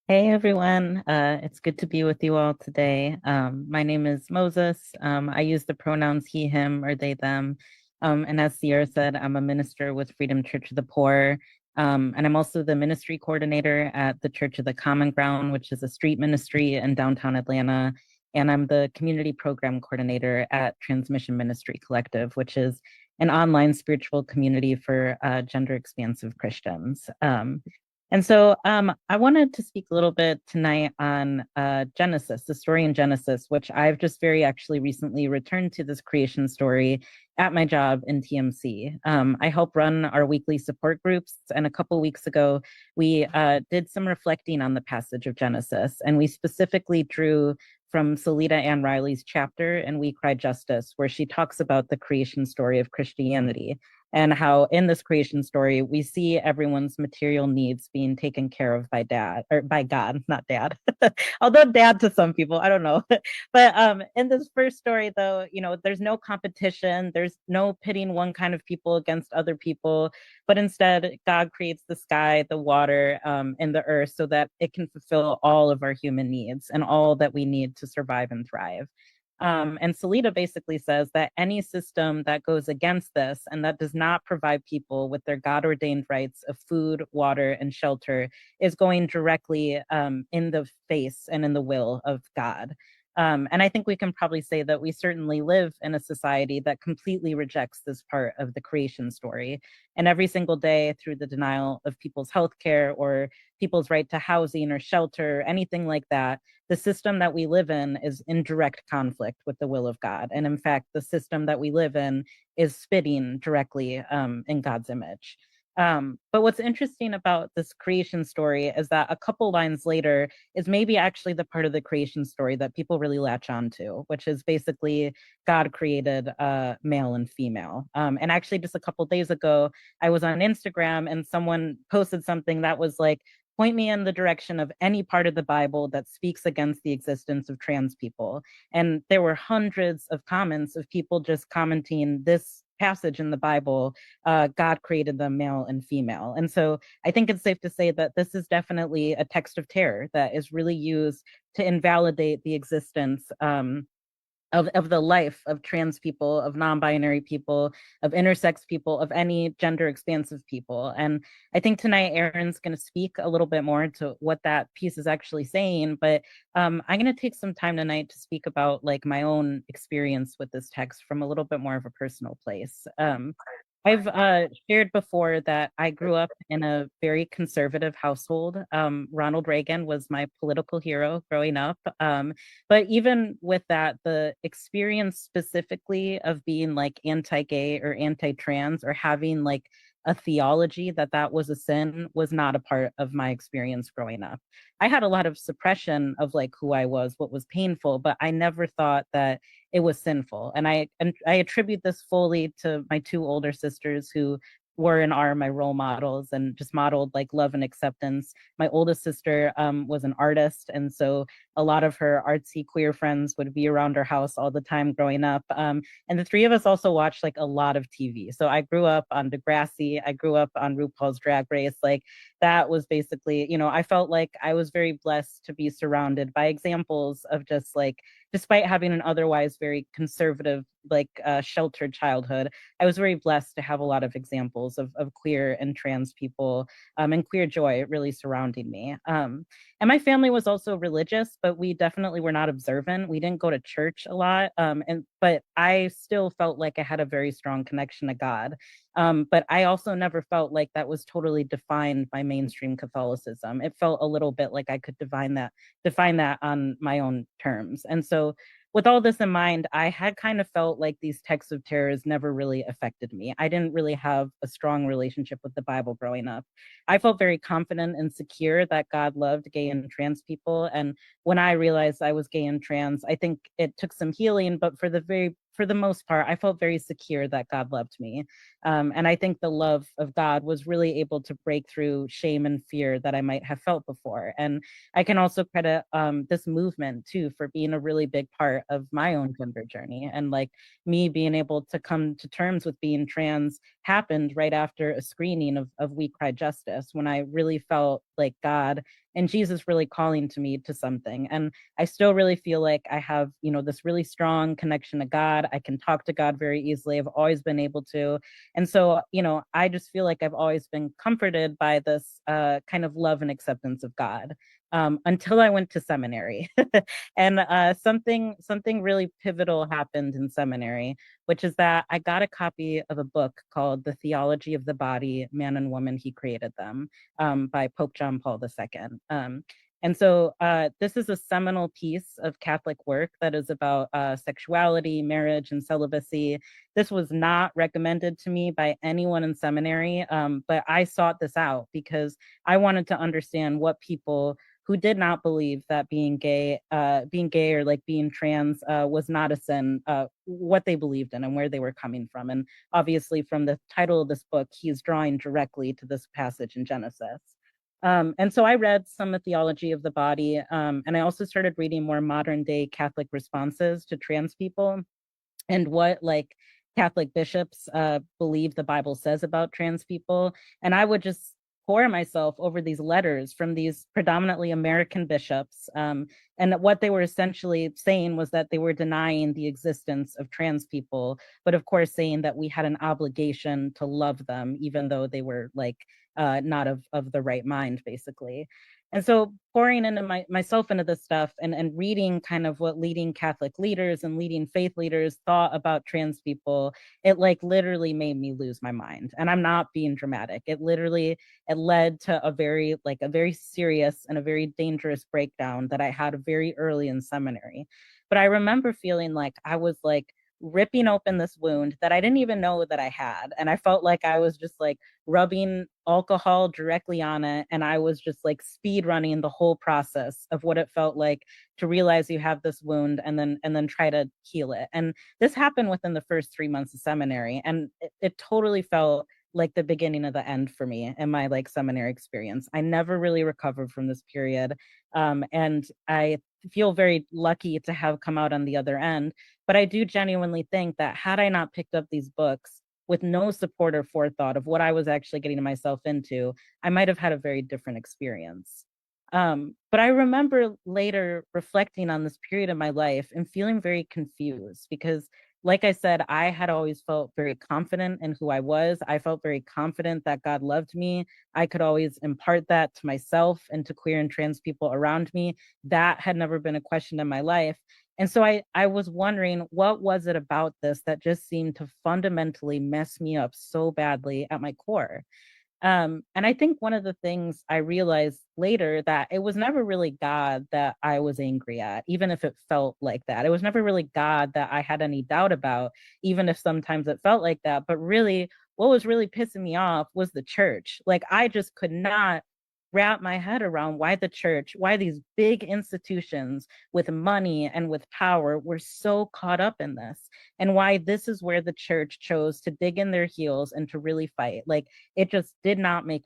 Hey everyone, it's good to be with you all today. My name is Moses. I use the pronouns he, him, or they, them. And as Sierra said, I'm a minister with Freedom Church of the Poor. And I'm also the ministry coordinator at the Church of the Common Ground, which is a street ministry in downtown Atlanta. And I'm the community program coordinator at Transmission Ministry Collective, which is an online spiritual community for gender expansive Christians. I wanted to speak a little bit tonight on Genesis, the story in Genesis, which I've just very actually recently returned to this creation story at my job in TMC. I help run our weekly support groups, and a couple weeks ago, we did some reflecting on the passage of Genesis, and we specifically drew from Salita Ann Riley's chapter in We Cry Justice, where she talks about the creation story of Christianity and how in this creation story we see everyone's material needs being taken care of by dad or by God, not dad. Although dad to some people, I don't know. But in this first story though, there's no competition, there's no pitting one kind of people against other people, but instead God creates the sky, the water, and the earth so that it can fulfill all of our human needs and all that we need to survive and thrive. And Salida basically says that any system that goes against this and that does not provide people with their God ordained rights of food, water, and shelter is going directly in the face and in the will of God. And I think we can probably say that we certainly live in a society that completely rejects this part of the creation story. And every single day, through the denial of people's health care or people's right to housing or shelter, anything like that, the system that we live in is in direct conflict with the will of God. And in fact, the system that we live in is spitting directly in God's image. But what's interesting about this creation story is that a couple lines later is maybe actually the part of the creation story that people really latch on to, which is basically God created male and female. And actually, just a couple days ago, I was on Instagram and someone posted something that was like, point me in the direction of any part of the Bible that speaks against the existence of trans people. And there were hundreds of comments of people just commenting this passage in the Bible, God created them male and female. And so I think it's safe to say that this is definitely a text of terror that is really used to invalidate the existence of the life of trans people, of non-binary people, of intersex people, of any gender expansive people. And I think tonight Aaron's going to speak a little bit more to what that piece is actually saying. But I'm going to take some time tonight to speak about like my own experience with this text from a little bit more of a personal place. I've shared before that I grew up in a very conservative household. Ronald Reagan was my political hero growing up. But even with that, the experience specifically of being like anti gay or anti trans or having like a theology that that was a sin was not a part of my experience growing up. I had a lot of suppression of like who I was, what was painful, but I never thought that it was sinful. And I attribute this fully to my two older sisters who were and are my role models and just modeled like love and acceptance. My oldest sister was an artist, and so a lot of her artsy queer friends would be around our house all the time growing up. And the three of us also watched like a lot of TV. So I grew up on Degrassi, I grew up on RuPaul's Drag Race. Like that was basically, I felt like I was very blessed to be surrounded by examples of just like, despite having an otherwise very conservative, like sheltered childhood, I was very blessed to have a lot of examples of queer and trans people and queer joy really surrounding me. And my family was also religious, but we definitely were not observant. We didn't go to church a lot, but I still felt like I had a very strong connection to God. But I also never felt like that was totally defined by mainstream Catholicism. It felt a little bit like I could define that on my own terms. And so with all this in mind, I had kind of felt like these texts of terrors never really affected me. I didn't really have a strong relationship with the Bible growing up. I felt very confident and secure that God loved gay and trans people. And when I realized I was gay and trans, I think it took some healing, but for the most part, I felt very secure that God loved me. And I think the love of God was really able to break through shame and fear that I might have felt before. And I can also credit this movement too for being a really big part of my own gender journey. And like me being able to come to terms with being trans happened right after a screening of We Cry Justice when I really felt like God and Jesus really calling to me to something. And I still really feel like I have, this really strong connection to God. I can talk to God very easily. I've always been able to. And so, I just feel like I've always been comforted by this kind of love and acceptance of God, until I went to seminary. And something really pivotal happened in seminary, which is that I got a copy of a book called The Theology of the Body, Man and Woman, He Created Them, by Pope John Paul II. And so this is a seminal piece of Catholic work that is about sexuality, marriage, and celibacy. This was not recommended to me by anyone in seminary, but I sought this out because I wanted to understand what people who did not believe that being gay or like being trans was not a sin, what they believed in and where they were coming from. And obviously, from the title of this book, he's drawing directly to this passage in Genesis. And so I read some of theology of the body, and I also started reading more modern day Catholic responses to trans people and what like Catholic bishops believe the Bible says about trans people. And I would just pour myself over these letters from these predominantly American bishops. And what they were essentially saying was that they were denying the existence of trans people, but of course saying that we had an obligation to love them, even though they were like not of the right mind, basically. And so pouring into myself into this stuff and reading kind of what leading Catholic leaders and leading faith leaders thought about trans people, it like literally made me lose my mind. And I'm not being dramatic. It led to a very serious and a very dangerous breakdown that I had very early in seminary. But I remember feeling like I was like ripping open this wound that I didn't even know that I had. And I felt like I was just like rubbing alcohol directly on it. And I was just like speed running the whole process of what it felt like to realize you have this wound and then try to heal it. And this happened within the first 3 months of seminary. And it totally felt like the beginning of the end for me in my like seminary experience. I never really recovered from this period. And I feel very lucky to have come out on the other end. But I do genuinely think that had I not picked up these books with no support or forethought of what I was actually getting myself into, I might have had a very different experience. But I remember later reflecting on this period of my life and feeling very confused because, like I said, I had always felt very confident in who I was. I felt very confident that God loved me. I could always impart that to myself and to queer and trans people around me. That had never been a question in my life. And so I was wondering, what was it about this that just seemed to fundamentally mess me up so badly at my core? And I think one of the things I realized later that it was never really God that I was angry at, even if it felt like that. It was never really God that I had any doubt about, even if sometimes it felt like that. But really, what was really pissing me off was the church. Like, I just could not wrap my head around why the church, why these big institutions with money and with power were so caught up in this, and why this is where the church chose to dig in their heels and to really fight. Like, it just did not make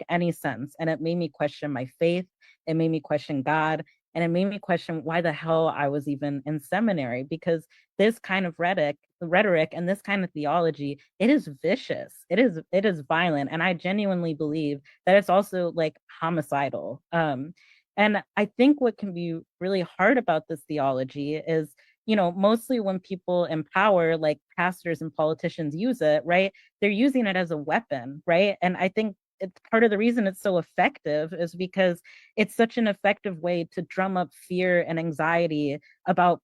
any sense, and it made me question my faith. It made me question God, and it made me question why the hell I was even in seminary, because this kind of rhetoric and this kind of theology, it is vicious. It is violent, and I genuinely believe that it's also like homicidal. And I think what can be really hard about this theology is, mostly when people in power, like pastors and politicians, use it, right? They're using it as a weapon, right? And I think it's part of the reason it's so effective is because it's such an effective way to drum up fear and anxiety about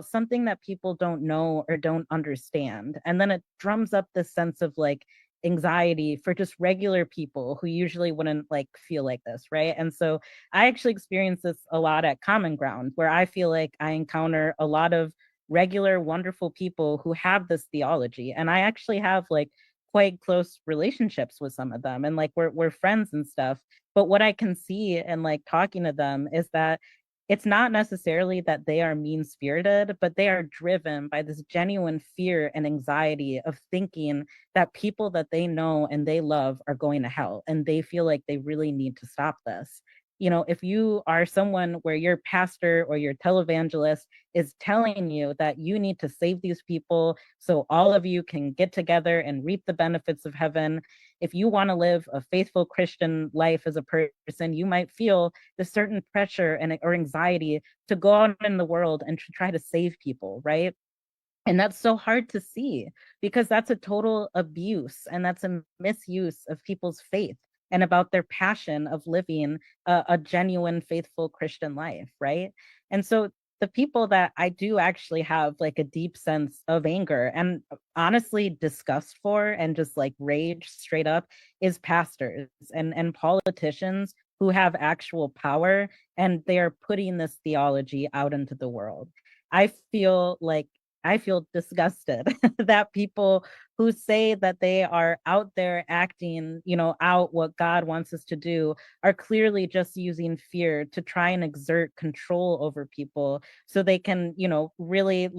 something that people don't know or don't understand. And then it drums up this sense of like anxiety for just regular people who usually wouldn't like feel like this, right? And so I actually experience this a lot at Common Ground, where I feel like I encounter a lot of regular, wonderful people who have this theology. And I actually have like quite close relationships with some of them. And like we're friends and stuff. But what I can see and like talking to them is that it's not necessarily that they are mean spirited, but they are driven by this genuine fear and anxiety of thinking that people that they know and they love are going to hell. And they feel like they really need to stop this. if you are someone where your pastor or your televangelist is telling you that you need to save these people so all of you can get together and reap the benefits of heaven, if you want to live a faithful Christian life as a person, you might feel this certain pressure and or anxiety to go out in the world and to try to save people, right? And that's so hard to see because that's a total abuse and that's a misuse of people's faith and about their passion of living a genuine, faithful Christian life, right? And so the people that I do actually have like a deep sense of anger and honestly disgust for and just like rage straight up is pastors and politicians who have actual power and they are putting this theology out into the world. I feel like I feel disgusted that people who say that they are out there acting, out what God wants us to do are clearly just using fear to try and exert control over people so they can, really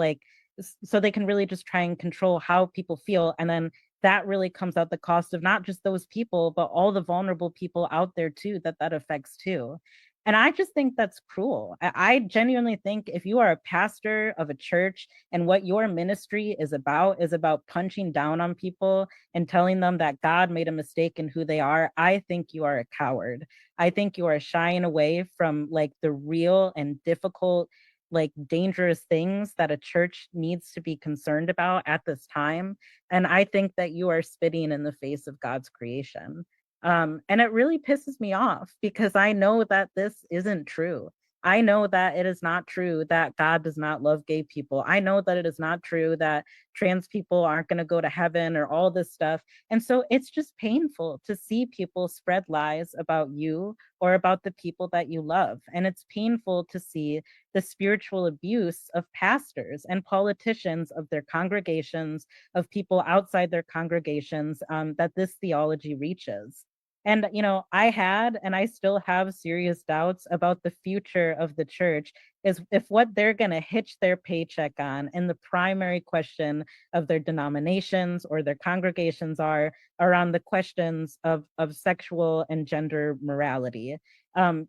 so they can really just try and control how people feel. And then that really comes at the cost of not just those people, but all the vulnerable people out there too, that affects too. And I just think that's cruel. I genuinely think if you are a pastor of a church and what your ministry is about punching down on people and telling them that God made a mistake in who they are, I think you are a coward. I think you are shying away from like the real and difficult, like dangerous things that a church needs to be concerned about at this time. And I think that you are spitting in the face of God's creation. And it really pisses me off because I know that this isn't true. I know that it is not true that God does not love gay people. I know that it is not true that trans people aren't going to go to heaven or all this stuff. And so it's just painful to see people spread lies about you or about the people that you love. And it's painful to see the spiritual abuse of pastors and politicians of their congregations, of people outside their congregations, that this theology reaches. And, I had and I still have serious doubts about the future of the church is if what they're going to hitch their paycheck on and the primary question of their denominations or their congregations are around the questions of sexual and gender morality. Um,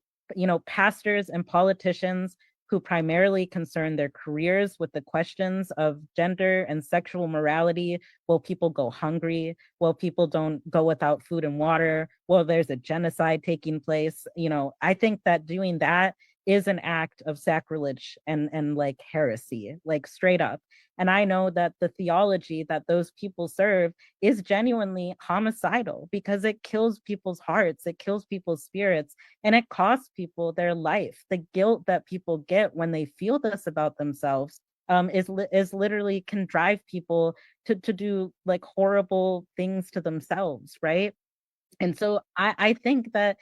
Pastors and politicians who primarily concern their careers with the questions of gender and sexual morality. Will people go hungry? Will people don't go without food and water? Well, there's a genocide taking place. I think that doing that is an act of sacrilege and like heresy, like straight up. And I know that the theology that those people serve is genuinely homicidal because it kills people's hearts, it kills people's spirits, and it costs people their life. The guilt that people get when they feel this about themselves is literally can drive people to do like horrible things to themselves, right? And so I think that,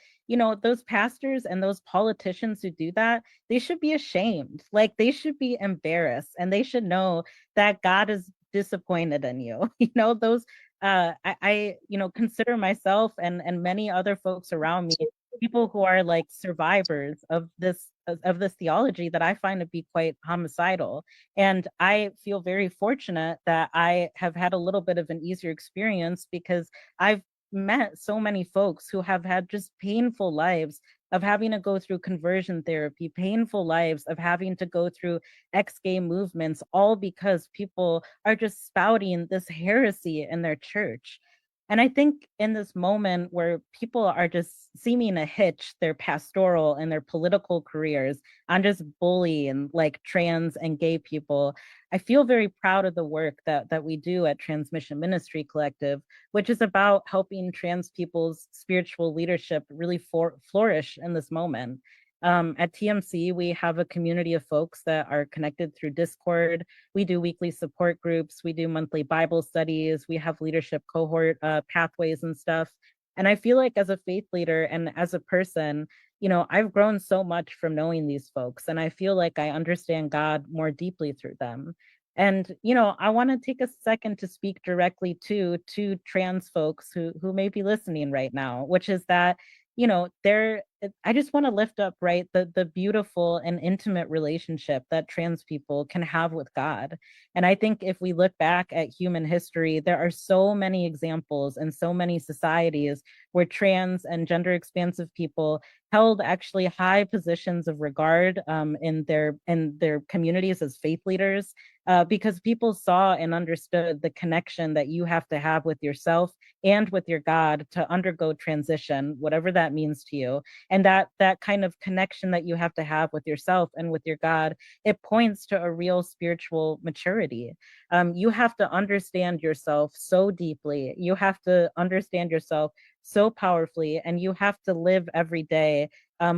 those pastors and those politicians who do that, they should be ashamed. Like they should be embarrassed and they should know that God is disappointed in you. Those consider myself and many other folks around me people who are like survivors of this theology that I find to be quite homicidal. And I feel very fortunate that I have had a little bit of an easier experience because I've met so many folks who have had just painful lives of having to go through conversion therapy, painful lives of having to go through ex-gay movements, all because people are just spouting this heresy in their church. And I think in this moment where people are just seeming to hitch their pastoral and their political careers on just bully and like trans and gay people, I feel very proud of the work that we do at Transmission Ministry Collective, which is about helping trans people's spiritual leadership really flourish in this moment. At TMC, we have a community of folks that are connected through Discord. We do weekly support groups. We do monthly Bible studies. We have leadership cohort pathways and stuff. And I feel like as a faith leader and as a person, I've grown so much from knowing these folks. And I feel like I understand God more deeply through them. And, I want to take a second to speak directly to trans folks who may be listening right now, which is that I just want to lift up, right, the beautiful and intimate relationship that trans people can have with God. And I think if we look back at human history, there are so many examples and so many societies where trans and gender expansive people held actually high positions of regard in their communities as faith leaders, because people saw and understood the connection that you have to have with yourself and with your God to undergo transition, whatever that means to you. And that kind of connection that you have to have with yourself and with your God, it points to a real spiritual maturity. You have to understand yourself so deeply. You have to understand yourself so powerfully, and you have to live every day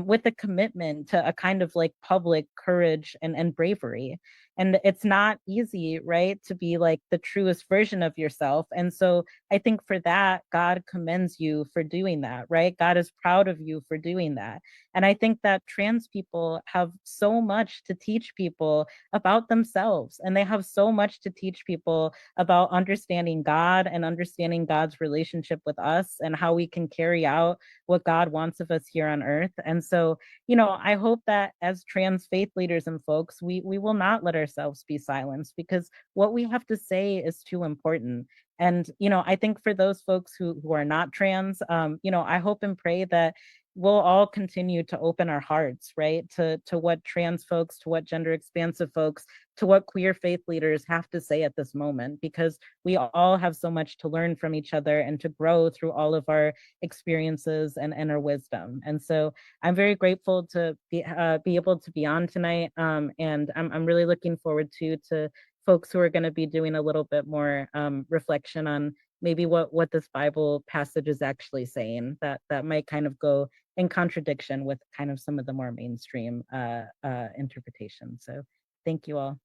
with a commitment to a kind of like public courage and bravery. And it's not easy, right, to be like the truest version of yourself. And so I think for that, God commends you for doing that, right? God is proud of you for doing that. And I think that trans people have so much to teach people about themselves, and they have so much to teach people about understanding God and understanding God's relationship with us and how we can carry out what God wants of us here on earth. And so, I hope that as trans faith leaders and folks, we will not let ourselves be silenced, because what we have to say is too important. And I think for those folks who are not trans, I hope and pray that we'll all continue to open our hearts, right, to what trans folks, to what gender expansive folks, to what queer faith leaders have to say at this moment, because we all have so much to learn from each other and to grow through all of our experiences and our wisdom. And so I'm very grateful to be able to be on tonight, and I'm really looking forward to folks who are going to be doing a little bit more reflection on maybe what this Bible passage is actually saying, that might kind of go in contradiction with kind of some of the more mainstream interpretations. So thank you all.